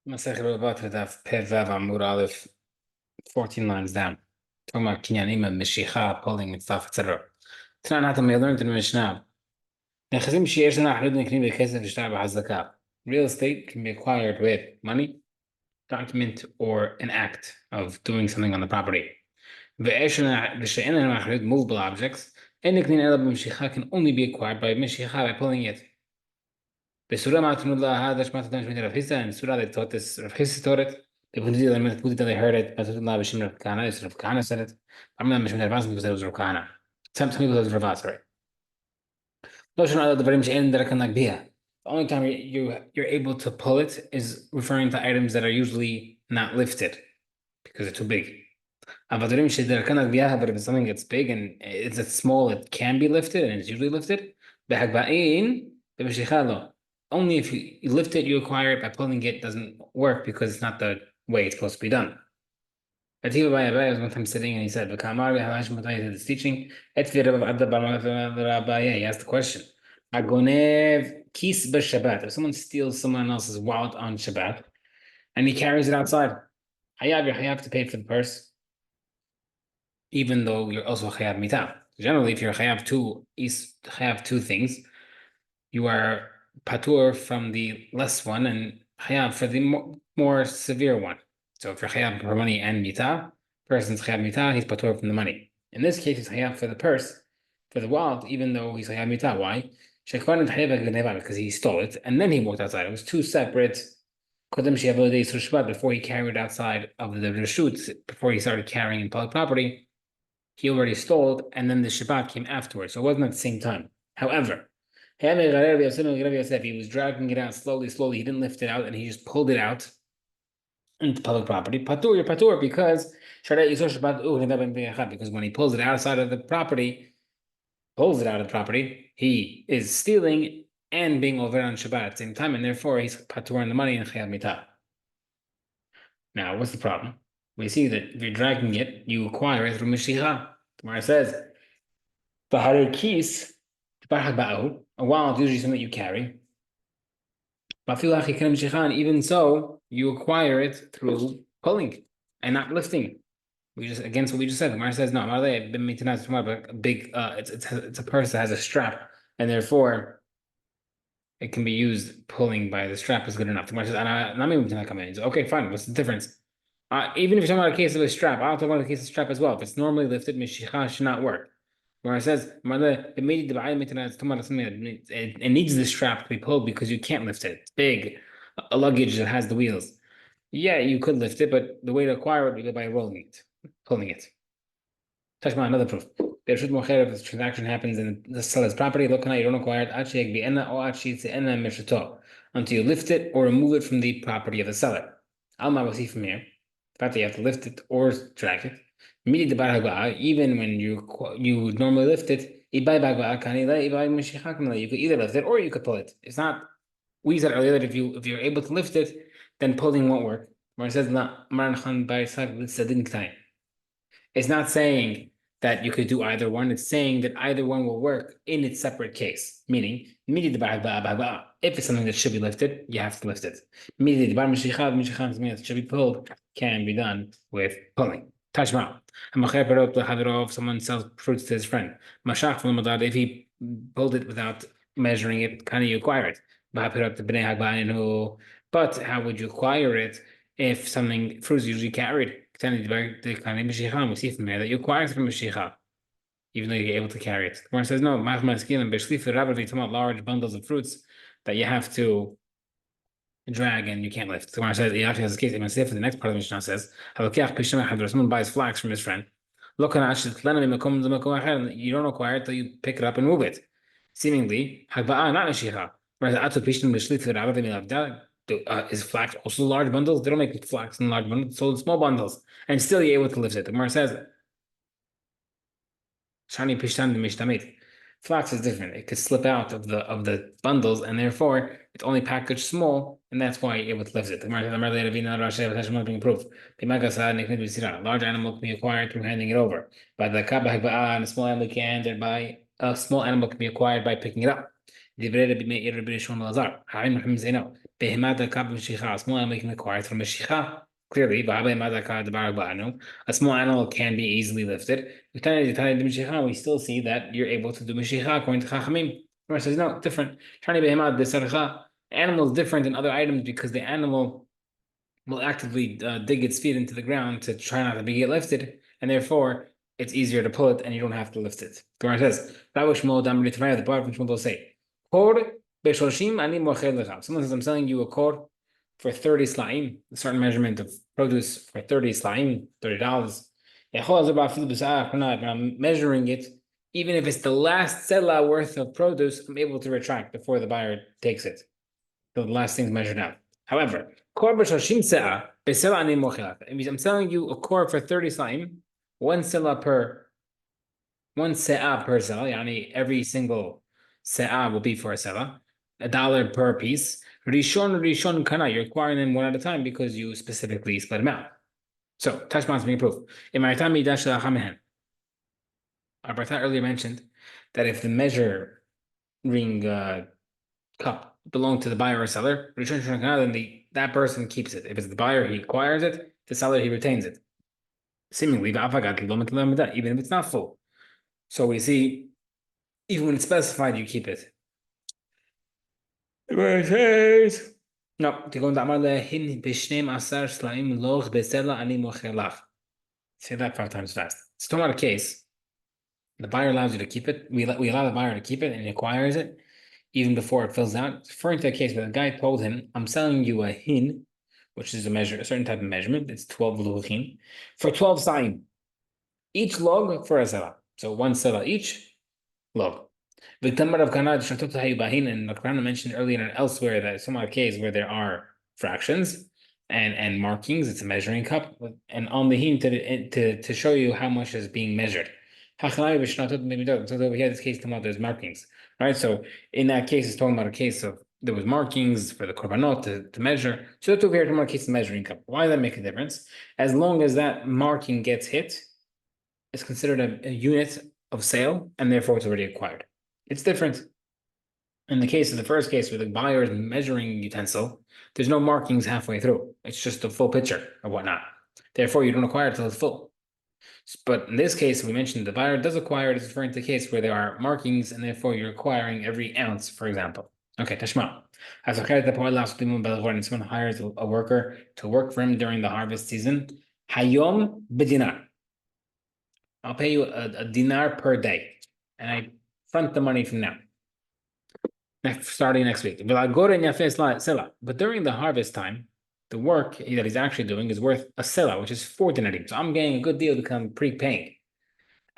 Masechet Batra Daf Pevav Amud Aleph, 14 lines down. Talking about Kinyanim and Meshicha, pulling and stuff, etc. Tonight, not we learned in the Mishnah. Nechazim sheyesh lana halud neknim bekesef v'shtar b'hazaka. Real estate can be acquired with money, document, or an act of doing something on the property. Ve'esh lana v'she'en lana halud movable objects. And neknin ela b'meshicha can only be acquired by Meshicha by pulling it. Surah Matnullah Hadash Matatan Rav Hissa, and Surah they taught this, Rav Hissa taught it. They heard it. Matullah Bishim Rav Kahana, it's Rav Kahana said it. I'm not Mishim Rav because it was Rav Kahana. Some people it was Rav Asari. The only time you're able to pull it is referring to items that are usually not lifted because they're too big. But if it's something that's big and it's small, it can be lifted and it's usually lifted. Only if you lift it, you acquire it. By pulling it doesn't work because it's not the way it's supposed to be done. Atiba Baya was one time sitting and he said, this teaching. He asked the question. If someone steals someone else's wallet on Shabbat and he carries it outside, you have to pay for the purse, even though you're also chayav mitah. Generally, if you're chayav two things, you are patur from the less one and chayav for the more severe one. So if you're chayav for money and mitah, person's chayav mitah, he's patur from the money. In this case, he's chayav for the purse, for the wallet, even though he's chayav mitah. Why? Because he stole it and then he walked outside. It was two separate. Before he carried outside of the reshut, before he started carrying in public property, he already stole it, and then the Shabbat came afterwards. So it wasn't at the same time. However, if he was dragging it out slowly, he didn't lift it out, and he just pulled it out into public property. Patur, you're patur, because when he pulls it outside of the property, he is stealing and being over on Shabbat at the same time, and therefore he's patur on the money and chayav mitah. Now, what's the problem? We see that if you're dragging it, you acquire it through Meshicha. Where it says, Bahari Kis, a wallet is usually something you carry. Even so, you acquire it through pulling and not lifting. We just against what we just said. The Gemara says no. It's a purse that has a strap, and therefore it can be used. Pulling by the strap is good enough. The Gemara says, okay, fine. What's the difference? Even if you're talking about a case of a strap, I'll talk about a case of strap as well. If it's normally lifted, Meshicha should not work. Where it says, it needs the strap to be pulled because you can't lift it. It's big, a luggage that has the wheels. Yeah, you could lift it, but the way to acquire it would be by pulling it. Tashma, another proof. If the transaction happens in the seller's property, you don't acquire it until you lift it or remove it from the property of the seller. Alma was from here. The fact that you have to lift it or drag it. Even when you normally lift it, you could either lift it or you could pull it. It's not. We said earlier that if you're able to lift it, then pulling won't work. Where it says it's not saying that you could do either one. It's saying that either one will work in its separate case. Meaning, if it's something that should be lifted, you have to lift it. Something that should be pulled can be done with pulling. Tashma. If someone sells fruits to his friend, if he pulled it without measuring it, can you acquire it? But how would you acquire it if fruits usually carried? We see from here that you acquire it from Meshicha, even though you're able to carry it. The Gemara says no. Large bundles of fruits that you have to drag and you can't lift. The Gemara says he actually has a case. For the next part of the Mishnah says, someone buys flax from his friend. You don't acquire it till you pick it up and move it. Seemingly, not Meshicha. Is flax also large bundles? They don't make flax in large bundles, sold small bundles, and still you're able to lift it. The Gemara says, Shani Pishtan Mishtamit. Flax is different. It could slip out of the bundles, and therefore it's only packaged small, and that's why you're able to lift it. The Gemara says, being proof. A large animal can be acquired through handing it over. By the and a small animal can be acquired by picking it up. Big A small animal can acquire from Meshicha. Clearly, a small animal can be easily lifted. We still see that you're able to do Meshicha according to Chachamim. Gemara says, no, different. Animal is different than other items because the animal will actively dig its feet into the ground to try not to get lifted, and therefore it's easier to pull it and you don't have to lift it. The Gemara says, the bar from Shmuel will say, someone says, I'm selling you a kor for 30 slaim, a certain measurement of produce for 30 slaim, $30. I'm measuring it, even if it's the last selah worth of produce, I'm able to retract before the buyer takes it. So the last thing's measured out. However, I'm selling you a core for 30 slaim, one se'ah per se'ah, yani every single se'ah will be for a se'ah, $1 per piece. Rishon kana, you're acquiring them one at a time because you specifically split them out. So, Tashman's being proof. Our Batra earlier mentioned that if the measuring cup belong to the buyer or seller, then that person keeps it. If it's the buyer, he acquires it. The seller, he retains it. Seemingly, even if it's not full. So we see, even when it's specified, you keep it. No, say that 5 times fast. It's talking about a case. The buyer allows you to keep it. We allow the buyer to keep it and he acquires it even before it fills out. It's referring to a case where the guy told him, I'm selling you a hin, which is a certain type of measurement. It's 12 luchin for 12 sa'im. Each log for a selah. So one selah each log. The Tamar of Kanad and the Quran mentioned earlier and elsewhere that some other case where there are fractions and markings, it's a measuring cup, and on the hin to show you how much is being measured. So over here, this case come out, there's markings. Right? So in that case, it's talking about a case of there was markings for the korbanot to measure. So that's over here talking about a case of measuring cup. Why does that make a difference? As long as that marking gets hit, it's considered a unit of sale, and therefore it's already acquired. It's different. In the case of the first case where the buyer's measuring utensil, there's no markings halfway through. It's just a full picture or whatnot. Therefore, you don't acquire it until it's full. But in this case, we mentioned the buyer does acquire it. It's referring to the case where there are markings, and therefore you're acquiring every ounce, for example. Okay, Tashma. As someone hires a worker to work for him during the harvest season, Hayom b'dinar. I'll pay you a dinar per day, and I front the money from now. Starting next week. But during the harvest time, the work that he's actually doing is worth a selah, which is 4 dinarim. So I'm getting a good deal to come prepaying.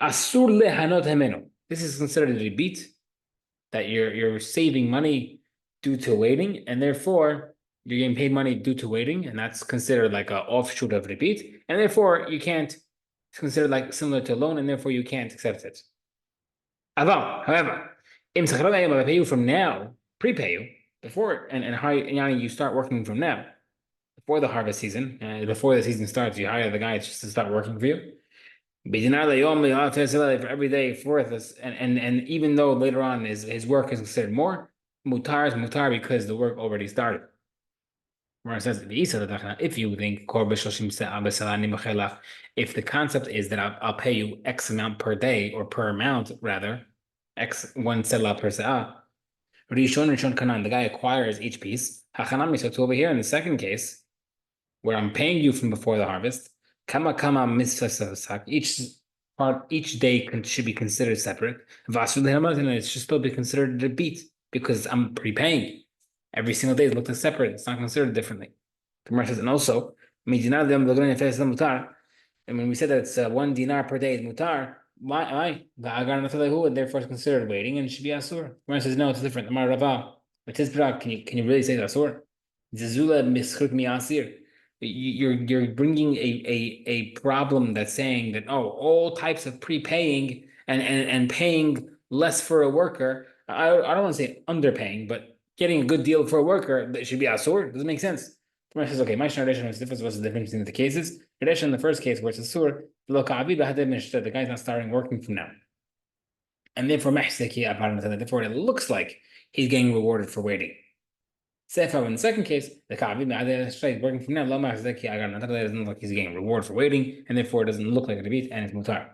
Asur lehanot hemenu. This is considered a rebit, that you're saving money due to waiting, and therefore you're getting paid money due to waiting, and that's considered like an offshoot of rebit, and therefore you can't. It's considered like similar to a loan, and therefore you can't accept it. However, if I pay you from now, prepay you before, and you start working from now, before the harvest season, before the season starts, you hire the guy just to start working for you. For every day for this, and even though later on his work is considered more, mutar is mutar because the work already started. Where it says if you think if the concept is that I'll pay you X amount per day or per amount rather, X one selah per se'ah, Rishon Kanan, the guy acquires each piece. Hachanami, so over here in the second case, where I'm paying you from before the harvest, each day should be considered separate. And it should still be considered a beat because I'm prepaying. Every single day is looked at separate. It's not considered differently. The Gemara says, and also, and when we said that it's 1 dinar per day is mutar, why? And therefore it's considered waiting and it should be asur. The Gemara says, no, it's different. Amar Rava, can you really say it's asur? Zizula mischuk mi asir. You're bringing a problem that's saying that all types of prepaying and paying less for a worker. I don't want to say underpaying, but getting a good deal for a worker that should be asur. Doesn't make sense. The Gemara says, okay, my tradition is different. What's the difference between the cases? Tradition in the first case where it's asur, the guy's not starting working from now, and therefore it looks like he's getting rewarded for waiting. Sefer, in the second case, the Ka'abim is working from now. Lama Zeki Agar Natar doesn't look like he's getting reward for waiting, and therefore it doesn't look like a rebate and it's mutar.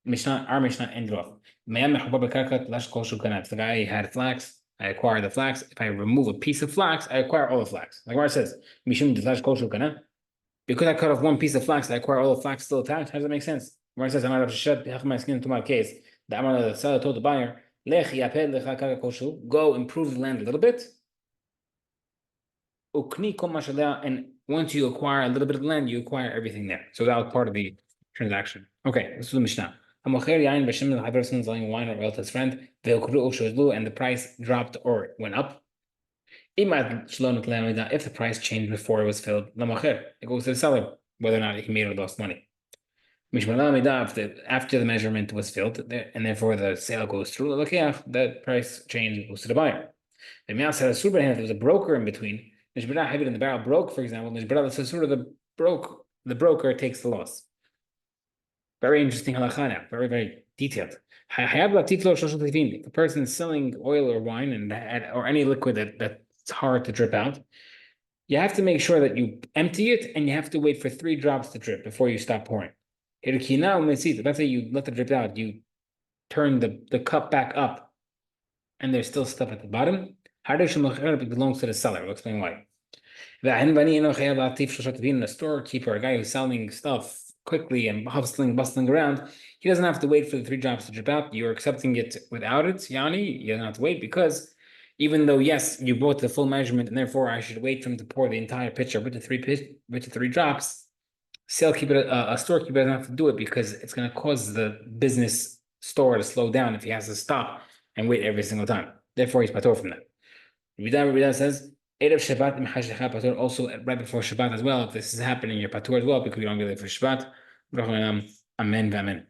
Our Mishnah ended off. The guy had flax. I acquire the flax. If I remove a piece of flax, I acquire all the flax. Like where it says, because I cut off one piece of flax, I acquire all the flax still attached. How does that make sense? Where it says, I'm out of my skin to my case. The seller told the buyer, go improve the land a little bit. And once you acquire a little bit of land, you acquire everything there. So that was part of the transaction. Okay, this is the Mishnah. A person selling wine or oil to his friend, and the price dropped or went up. If the price changed before it was filled, it goes to the seller, whether or not he made or lost money. After the measurement was filled, and therefore the sale goes through, the price change goes to the buyer. If there was a broker in between, in the barrel broke, for example, the broker takes the loss. Very interesting halakha now, very, very detailed. If a person is selling oil or wine or any liquid that's hard to drip out, you have to make sure that you empty it and you have to wait for 3 drops to drip before you stop pouring. Let's say you let it drip out, you turn the cup back up and there's still stuff at the bottom. It belongs to the seller. We'll explain why. The storekeeper, a guy who's selling stuff quickly and bustling around, he doesn't have to wait for the 3 drops to drip out. You're accepting it without it, Yani. You don't have to wait because even though, yes, you bought the full measurement and therefore I should wait for him to pour the entire pitcher with the 3 drops, a storekeeper doesn't have to do it because it's going to cause the business store to slow down if he has to stop and wait every single time. Therefore, he's patur from that. Rabbi says, Erev Shabbat patur, also right before Shabbat as well. If this is happening, you're patur as well because you don't get it for Shabbat. Amen.